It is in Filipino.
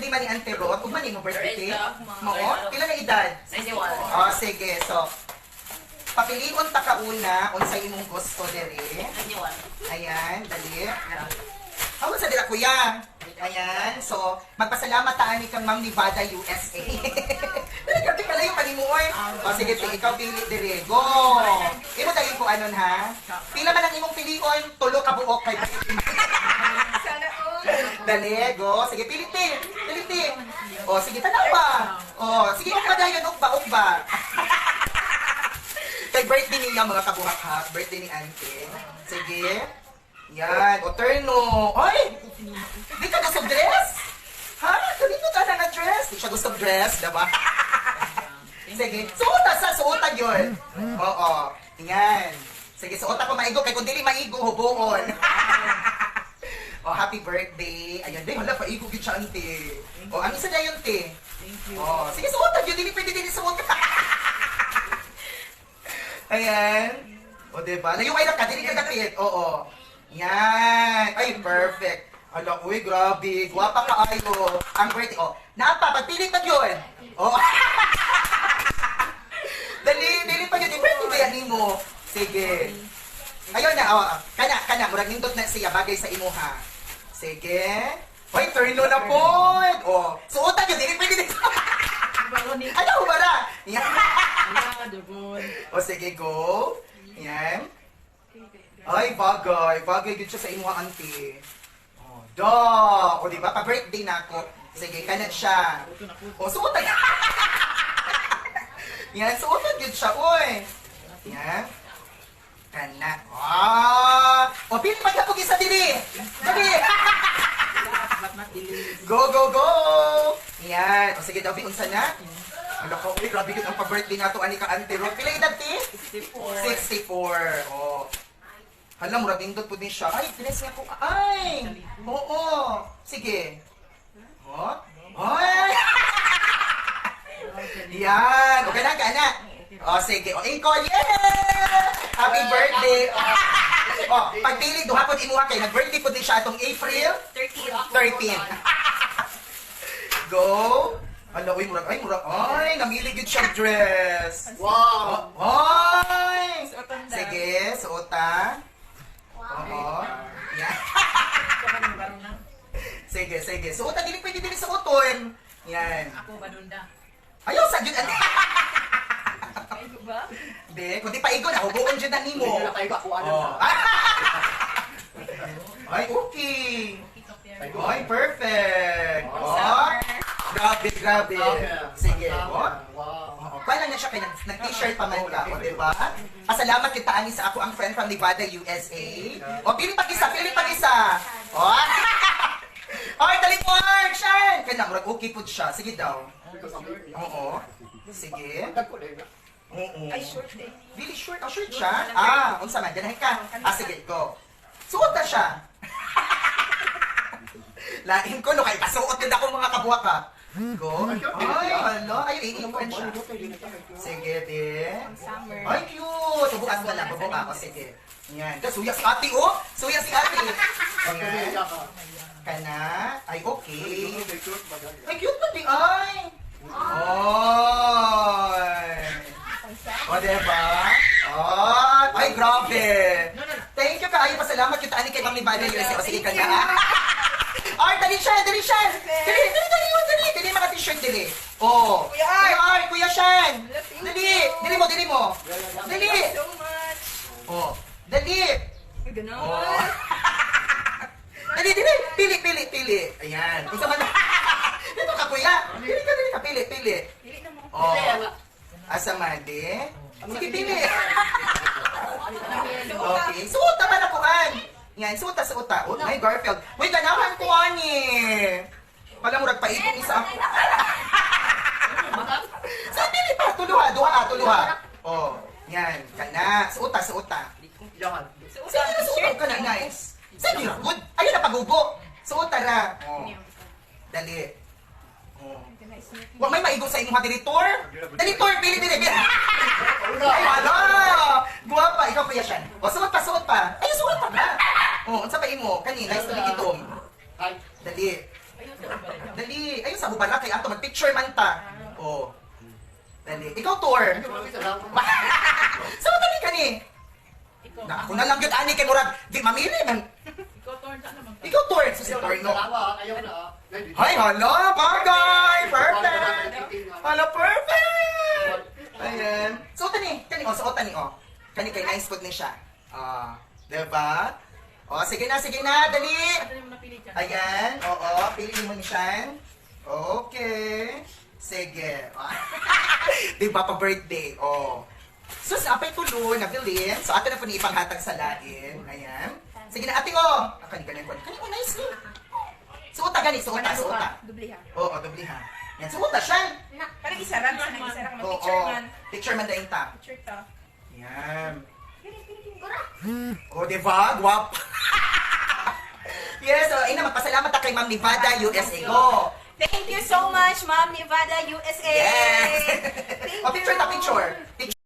birthday man ni Auntie Rod. Kung man mo birthday? Mao? Pila na edad? 91. Oh, sige. So, papilion ta kauna kung sa imong gusto dere. 91. Ayan, dali. Hawag sa dila, kuya. Ayan. So, magpasalamat taan ni kang Ma'am Nevada, USA. Grabe ka lang yung panimuoy. O, sige, ikaw pili dire. Go! Imo dali ko anon, ha? Pila man ang imong pilion, tulo ka buok kay Dali, go. Sige, piliti. Piliti. O, sige, tanaw pa. O, sige, ukba dayon, ukba. Kay birthday niya, mga kabuhak, ha? Birthday ni Auntie. Sige. Yan. O, turno. Oy! Di ka gusto dress? Ha? Kanino ka na na-dress? Di siya gusto dress, diba? Sige. Suotan yun. Oo. Yan. Sige, suotan ko maigo. Kaya kung dili maigo, hubuon. Oh, happy birthday. Ayan, din, hala, paigo yun siya, Auntie. Oh, ang isa na yun, te. Thank you. Oh, sige, suotan yun. Dili pwede din suot ka. Ayan. O, diba? Layumay na ka. Dili ka dapit. Oo. Yan. Ay, perfect. Ala, uy, grabe. Guwapa ka ayo. Ang birthday. Oh, napa, pagpilit na yun. Oh. Dili pa yun. Birthday ba yan mo? Sige. Ayun na, oh. Kana. Murag nindot na siya bagay sa imuha. Sige. Hoy, turno na po. Oh, suotan yun. Dili pwede din. Ano, humara? Yan. O, sige, go. Yan. Ay, bagay. Bagay yun siya sa imuha, Auntie. Oh, da. O, diba? Pa-birthday na ako. Sige, kanat siya. O, suotan. Yan, suotan yun siya, uy. Yan. Kana. Ah! O, pili magkapog isa dili. Dali. Go. Yan. O, sige daw, unsa na? Ano ko, uy, grabe yun ang pa-birthday nga to, ani ka, Auntie Rod. Pila edad, ti? 64. O. Hala, murag indot po din siya. Ay, bless niya ko. Ay! Oo. Sige. O. Ay! Yan. Okay na, kana. O, sige. O, Inko, yeah! Happy birthday! O, pagpili, duha po imuha kayo. Nag-birthday po din siya atong April 13. Go! Hala, uy, murag, ay, namili yun siyang dress. Wow. Ay! Sige, suotan. Oo. Yan. Sige. Suotan, dili pwede din suoton. Yan. Ako badunda. Ayaw, sa yun. Kayo ba? Hindi, kundi paigo na, hubuon dyan na nimo. Oh. Ay, okay. Ay, perfect. Oh. Grabe. Sige. Oh. Kaya lang na siya, kaya nag-t-shirt pa man ka, o, diba? Pasalamat kita, ani, sa ako ang friend from Nevada, USA. O, pili pag isa. O, oy, dali mo, Arshan! Kaya na, murag okay po siya. Sige daw. Oo. Sige. Oo. Ay, short eh. Really short? Oh, short siya? Unsa man, ganahin ka. Sige, go. Suot na siya. Lain ko, no, kay pasuot din ako mga kabuha ka. Go. Ay, hala. Ay, iiwan siya. Sige, din. Summer. Ay, cute. Bubukas mo lang. Bubuka ako. Sige. Yan. Suya si ate, oh. Suya si ate. Ayan. Kana. Ay, okay. Ay, cute na di. Ay. O, diba? Ay, grabe. Thank you, kaayo. Pasalamat kita, ani, kay Ma'am Nevada, USA. O, sige ka na. Ay, dali siya. Dali, mga t-shirt, dali. Oh. Kuya Shan. Dali mo. Dali. So much. Oh. Dali. Ganon. Oh. Dali. Pili. Ayan. Isa man. Dito ka, kuya. Dili ka. Pili. Dili na mo. Oh. Asa man, di? Sige, pili. Okay. Suot naman ako, an. Yan, suota. Oh, my Garfield. Uy, ganahan ko, ani. Pala murag paipong isa ako. Sa dili pa. Tuluha. Oh, yan. Kana. Suota. Sige, suot ka na, nice. Sige, good. Ayun na, pagubo. Suota na. Oh. Dali. Oh. Huwag may maigo sa inyong direktor. Direktor, pili. Ay, wala. Guwapa, ikaw pa yan. O, suot pa. Ay, suot pa na. O, unsa pa imo? Kanina, is tulig itom. Dali. Ayun, sa bubala kay ato mag-picture man ta. Oh. Dali. Ikaw tour. So tani kani. Ikaw. Na ako na lang gyud ani kay murag di mamili man. Ikaw, torn ka naman. Ikaw tour sa si Torno. Ayaw na. Hay, hala, bagay! Perfect! Hala, perfect! Ayan. So, tani, oh, tani, oh. Kani kay nice food ni siya. Diba? Oh, sige na, dali! Ano yung napili dyan? Ayan, oo, piliin mo ni siya. Okay. Sige. Diba, pa-birthday, oh. So, sa apay tulo, nabilin. So, ato na po ni ipanghatag sa lain. Ayan. Sige na, ate, oh. Kani, nice, eh. Suota gani, suota. Dubli ha. Oo, dobli ha. Yan, suota siya. Parang isara, isara ka Oo, mag-picture man. picture man daing ta. Picture ta. Yan. O, diba? Guwap. Yes, so, ina, magpasalamat ta kay Ma'am Nevada, USA. Go! Thank you so much, Ma'am Nevada, USA! Yes!